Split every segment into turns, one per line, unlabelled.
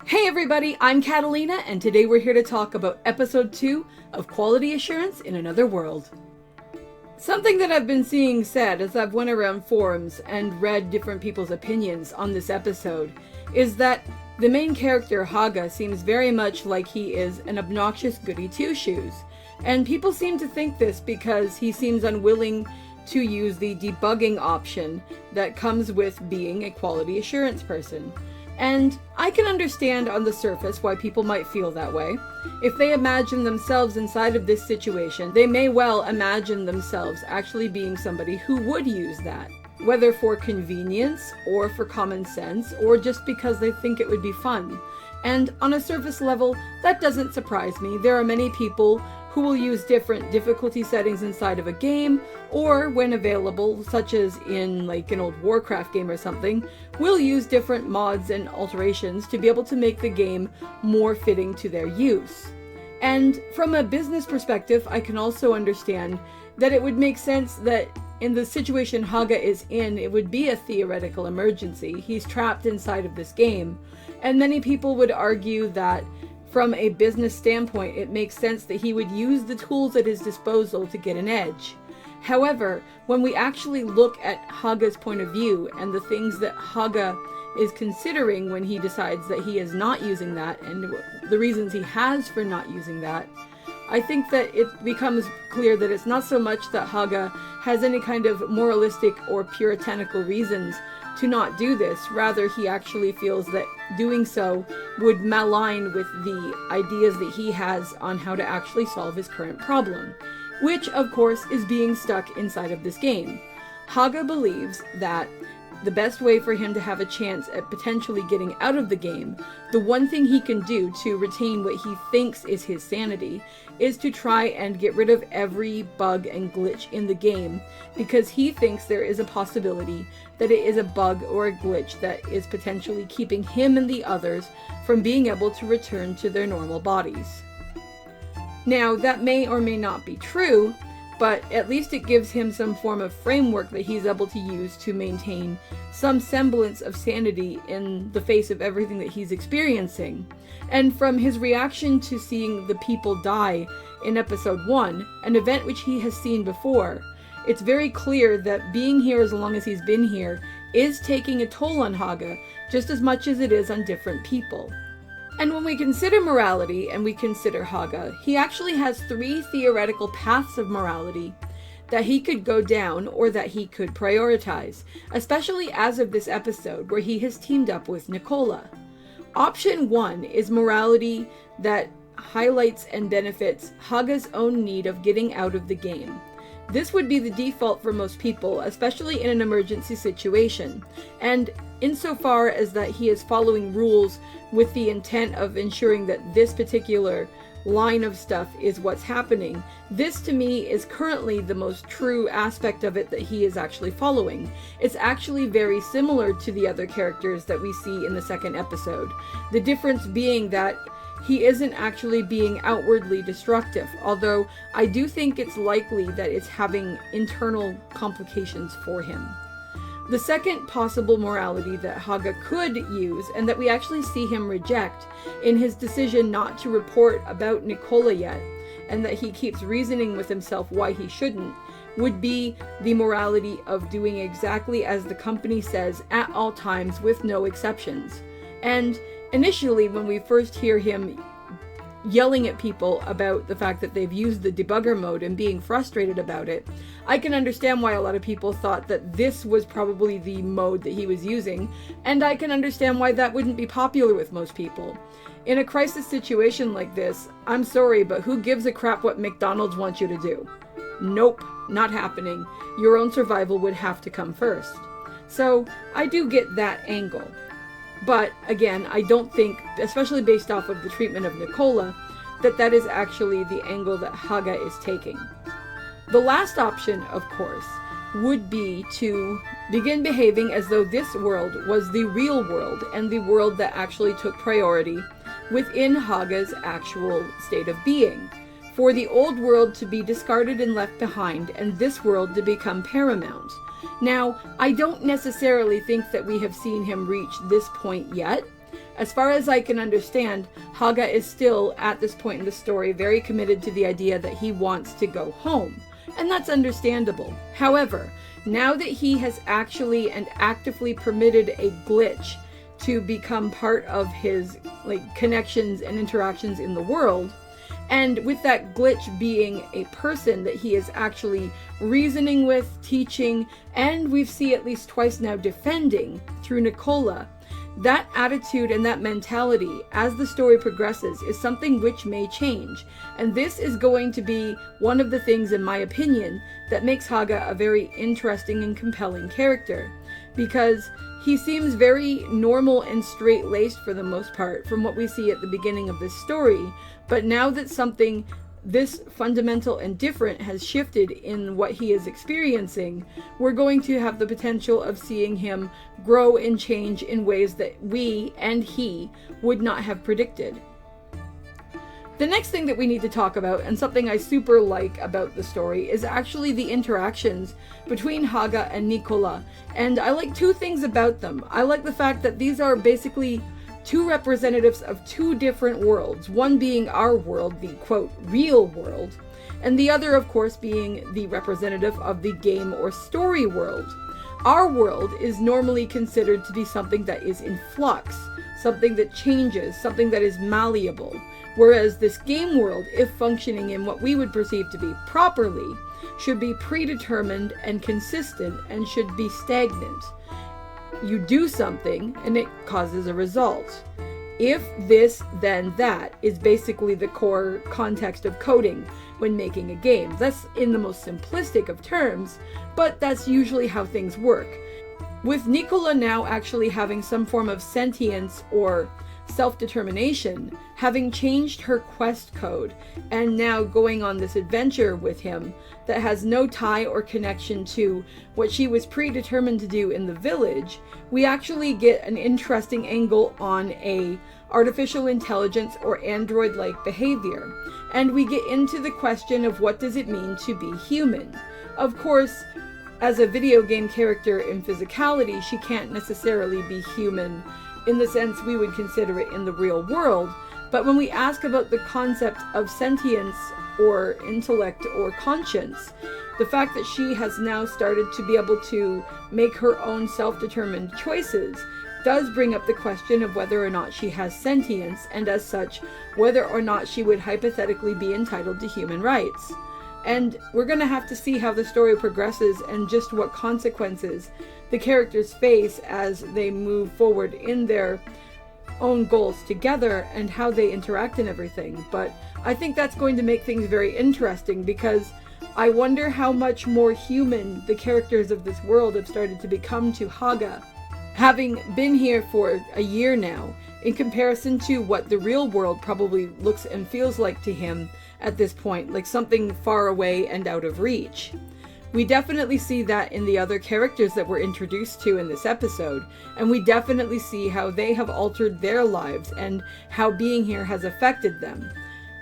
Hey everybody, I'm Katallina, and today we're here to talk about episode 2 of Quality Assurance in Another World. Something that I've been seeing said as I've went around forums and read different people's opinions on this episode is that the main character, Haga, seems very much like he is an obnoxious goody two-shoes. And people seem to think this because he seems unwilling to use the debugging option that comes with being a quality assurance person. And I can understand on the surface why people might feel that way. If they imagine themselves inside of this situation, they may well imagine themselves actually being somebody who would use that, whether for convenience or for common sense or just because they think it would be fun. And on a surface level, that doesn't surprise me. There are many people who will use different difficulty settings inside of a game, or when available, such as in like an old Warcraft game or something, will use different mods and alterations to be able to make the game more fitting to their use. And from a business perspective, I can also understand that it would make sense that in the situation Haga is in, it would be a theoretical emergency. He's trapped inside of this game, and many people would argue that from a business standpoint, it makes sense that he would use the tools at his disposal to get an edge. However, when we actually look at Haga's point of view and the things that Haga is considering when he decides that he is not using that and the reasons he has for not using that, I think that it becomes clear that it's not so much that Haga has any kind of moralistic or puritanical reasons to not do this. Rather, he actually feels that doing so would malign with the ideas that he has on how to actually solve his current problem, which, of course, is being stuck inside of this game. Haga believes that the best way for him to have a chance at potentially getting out of the game, the one thing he can do to retain what he thinks is his sanity, is to try and get rid of every bug and glitch in the game, because he thinks there is a possibility that it is a bug or a glitch that is potentially keeping him and the others from being able to return to their normal bodies. Now, that may or may not be true, but at least it gives him some form of framework that he's able to use to maintain some semblance of sanity in the face of everything that he's experiencing. And from his reaction to seeing the people die in episode 1, an event which he has seen before, it's very clear that being here as long as he's been here is taking a toll on Haga just as much as it is on different people. And when we consider morality and we consider Haga, he actually has 3 theoretical paths of morality that he could go down or that he could prioritize, especially as of this episode where he has teamed up with Nikola. Option 1 is morality that highlights and benefits Haga's own need of getting out of the game. This would be the default for most people, especially in an emergency situation, and insofar as that he is following rules with the intent of ensuring that this particular line of stuff is what's happening, this to me is currently the most true aspect of it that he is actually following. It's actually very similar to the other characters that we see in the second episode. The difference being that he isn't actually being outwardly destructive, although I do think it's likely that it's having internal complications for him. The second possible morality that Haga could use, and that we actually see him reject in his decision not to report about Nikola yet, and that he keeps reasoning with himself why he shouldn't, would be the morality of doing exactly as the company says at all times with no exceptions. And initially, when we first hear him yelling at people about the fact that they've used the debugger mode and being frustrated about it, I can understand why a lot of people thought that this was probably the mode that he was using, and I can understand why that wouldn't be popular with most people. In a crisis situation like this, I'm sorry, but who gives a crap what McDonald's wants you to do? Nope, not happening. Your own survival would have to come first. So I do get that angle. But again, I don't think, especially based off of the treatment of Nikola, that that is actually the angle that Haga is taking. The last option, of course, would be to begin behaving as though this world was the real world and the world that actually took priority within Haga's actual state of being. For the old world to be discarded and left behind, and this world to become paramount. Now, I don't necessarily think that we have seen him reach this point yet, As far as I can understand, Haga is still, at this point in the story, very committed to the idea that he wants to go home. And that's understandable. However, now that he has actually and actively permitted a glitch to become part of his connections and interactions in the world, and with that glitch being a person that he is actually reasoning with, teaching, and we see at least twice now defending through Nikola, that attitude and that mentality as the story progresses is something which may change. And this is going to be one of the things, in my opinion, that makes Haga a very interesting and compelling character. Because he seems very normal and straight-laced for the most part from what we see at the beginning of this story. But now that something this fundamental and different has shifted in what he is experiencing, we're going to have the potential of seeing him grow and change in ways that we and he would not have predicted. The next thing that we need to talk about, and something I super like about the story, is actually the interactions between Haga and Nikola. And I like two things about them. I like the fact that these are basically two representatives of two different worlds, one being our world, the quote real world, and the other of course being the representative of the game or story world. Our world is normally considered to be something that is in flux, something that changes, something that is malleable, whereas this game world, if functioning in what we would perceive to be properly, should be predetermined and consistent and should be stagnant. You do something and it causes a result. If this, then that is basically the core context of coding when making a game. That's in the most simplistic of terms, but that's usually how things work. With Nikola now actually having some form of sentience or self-determination, having changed her quest code and now going on this adventure with him that has no tie or connection to what she was predetermined to do in the village, we actually get an interesting angle on a artificial intelligence or android-like behavior. And we get into the question of what does it mean to be human. Of course, as a video game character in physicality, she can't necessarily be human in the sense we would consider it in the real world, but when we ask about the concept of sentience or intellect or conscience, the fact that she has now started to be able to make her own self-determined choices does bring up the question of whether or not she has sentience, and as such, whether or not she would hypothetically be entitled to human rights. And we're going to have to see how the story progresses and just what consequences the characters face as they move forward in their own goals together and how they interact and everything. But I think that's going to make things very interesting, because I wonder how much more human the characters of this world have started to become to Haga, having been here for a year now, in comparison to what the real world probably looks and feels like to him at this point, like something far away and out of reach. We definitely see that in the other characters that we're introduced to in this episode, and we definitely see how they have altered their lives and how being here has affected them.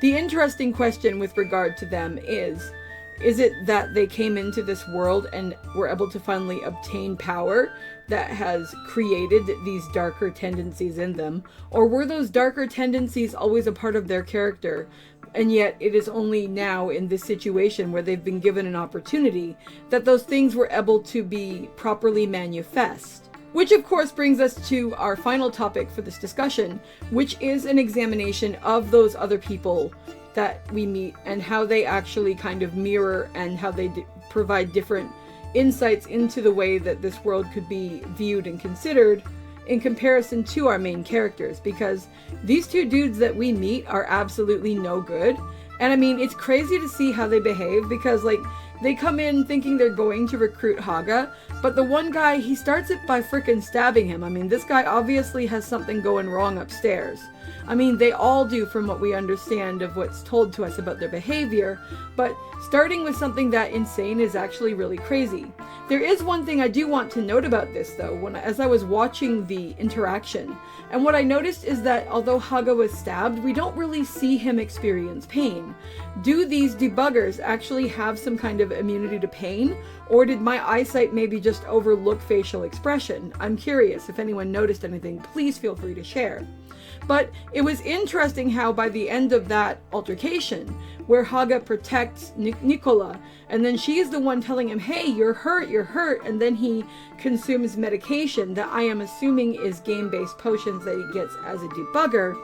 The interesting question with regard to them is it that they came into this world and were able to finally obtain power that has created these darker tendencies in them, or were those darker tendencies always a part of their character? And yet it is only now in this situation where they've been given an opportunity that those things were able to be properly manifest. Which of course brings us to our final topic for this discussion, which is an examination of those other people that we meet and how they actually kind of mirror and how they provide different insights into the way that this world could be viewed and considered in comparison to our main characters, because these two dudes that we meet are absolutely no good. And I mean, it's crazy to see how they behave, because like they come in thinking they're going to recruit Haga, but the one guy, he starts it by frickin' stabbing him. I mean, this guy obviously has something going wrong upstairs. I mean, they all do from what we understand of what's told to us about their behavior, but starting with something that insane is actually really crazy. There is one thing I do want to note about this though, as I was watching the interaction, and what I noticed is that although Haga was stabbed, we don't really see him experience pain. Do these debuggers actually have some kind of immunity to pain, Or did my eyesight maybe just overlook facial expression? I'm curious. If anyone noticed anything, please feel free to share. But it was interesting how by the end of that altercation, where Haga protects Nikola, and then she is the one telling him, hey, you're hurt, and then he consumes medication that I am assuming is game-based potions that he gets as a debugger,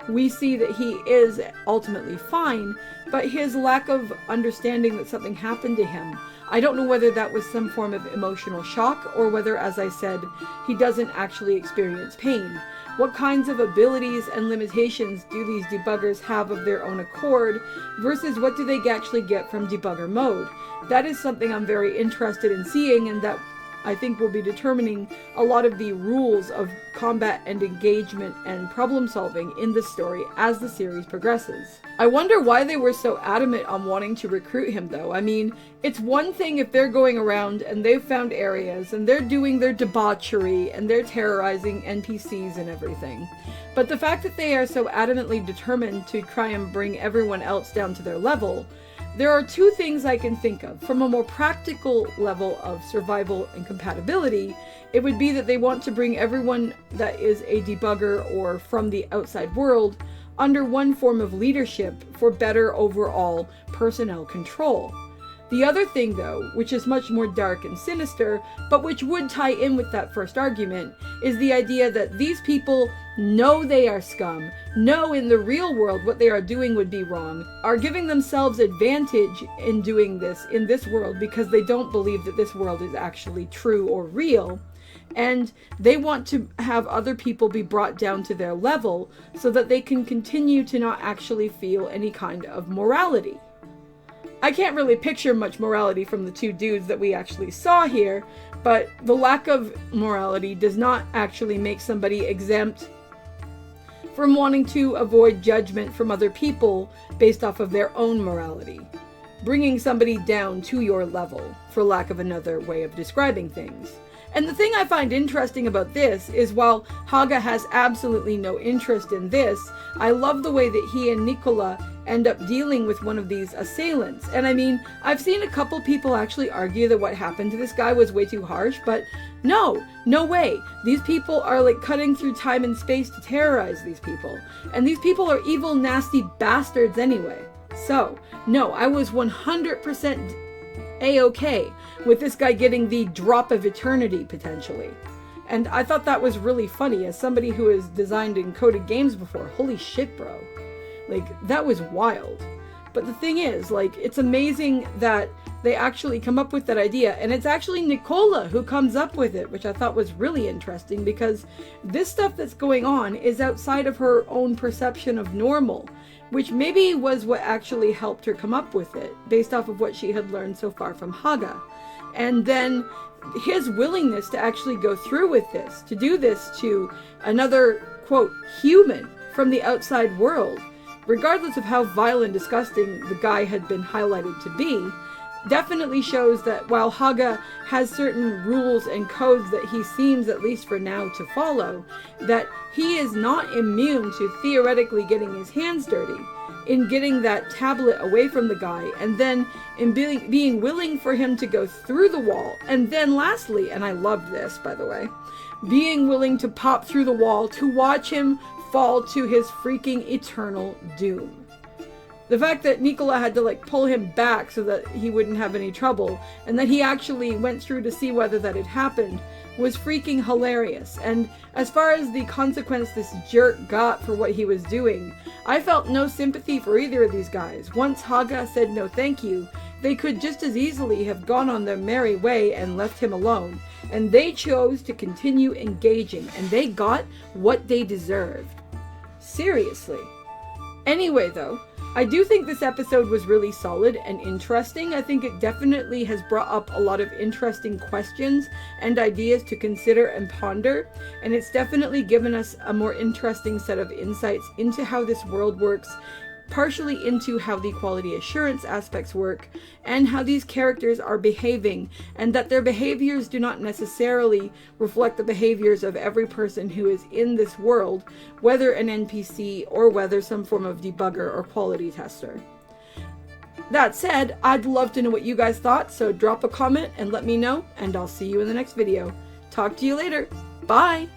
we see that he is ultimately fine, but his lack of understanding that something happened to him, I don't know whether that was some form of emotional shock or whether, as I said, he doesn't actually experience pain. What kinds of abilities and limitations do these debuggers have of their own accord versus what do they actually get from debugger mode? That is something I'm very interested in seeing, and that I think will be determining a lot of the rules of combat and engagement and problem solving in the story as the series progresses. I wonder why they were so adamant on wanting to recruit him though. I mean, it's one thing if they're going around and they've found areas and they're doing their debauchery and they're terrorizing NPCs and everything. But the fact that they are so adamantly determined to try and bring everyone else down to their level, there are two things I can think of. From a more practical level of survival and compatibility, it would be that they want to bring everyone that is a debugger or from the outside world under one form of leadership for better overall personnel control. The other thing though, which is much more dark and sinister, but which would tie in with that first argument, is the idea that these people know they are scum, know in the real world what they are doing would be wrong, are giving themselves advantage in doing this in this world because they don't believe that this world is actually true or real, and they want to have other people be brought down to their level so that they can continue to not actually feel any kind of morality. I can't really picture much morality from the two dudes that we actually saw here, but the lack of morality does not actually make somebody exempt from wanting to avoid judgment from other people based off of their own morality. Bringing somebody down to your level, for lack of another way of describing things. And the thing I find interesting about this is while Haga has absolutely no interest in this, I love the way that he and Nikola end up dealing with one of these assailants. And I mean, I've seen a couple people actually argue that what happened to this guy was way too harsh, but no way. These people are like cutting through time and space to terrorize these people. And these people are evil, nasty bastards anyway. So, no, I was 100% A-okay with this guy getting the drop of eternity, potentially. And I thought that was really funny, as somebody who has designed and coded games before. Holy shit, bro. Like, that was wild. But the thing is, like, it's amazing that they actually come up with that idea, and it's actually Nikola who comes up with it, which I thought was really interesting, because this stuff that's going on is outside of her own perception of normal, which maybe was what actually helped her come up with it, based off of what she had learned so far from Haga. And then his willingness to actually go through with this, to do this to another, quote, human from the outside world, regardless of how vile and disgusting the guy had been highlighted to be, definitely shows that while Haga has certain rules and codes that he seems, at least for now, to follow, that he is not immune to theoretically getting his hands dirty in getting that tablet away from the guy, and then in being willing for him to go through the wall, and then lastly, and I loved this, by the way, being willing to pop through the wall to watch him fall to his freaking eternal doom. The fact that Nikola had to like pull him back so that he wouldn't have any trouble, and that he actually went through to see whether that had happened, was freaking hilarious. And as far as the consequence this jerk got for what he was doing, I felt no sympathy for either of these guys. Once Haga said no thank you, they could just as easily have gone on their merry way and left him alone. And they chose to continue engaging, and they got what they deserved. Seriously. Anyway though, I do think this episode was really solid and interesting. I think it definitely has brought up a lot of interesting questions and ideas to consider and ponder, and it's definitely given us a more interesting set of insights into how this world works, partially into how the quality assurance aspects work, and how these characters are behaving, and that their behaviors do not necessarily reflect the behaviors of every person who is in this world, whether an NPC or whether some form of debugger or quality tester. That said, I'd love to know what you guys thought, so drop a comment and let me know, and I'll see you in the next video. Talk to you later. Bye!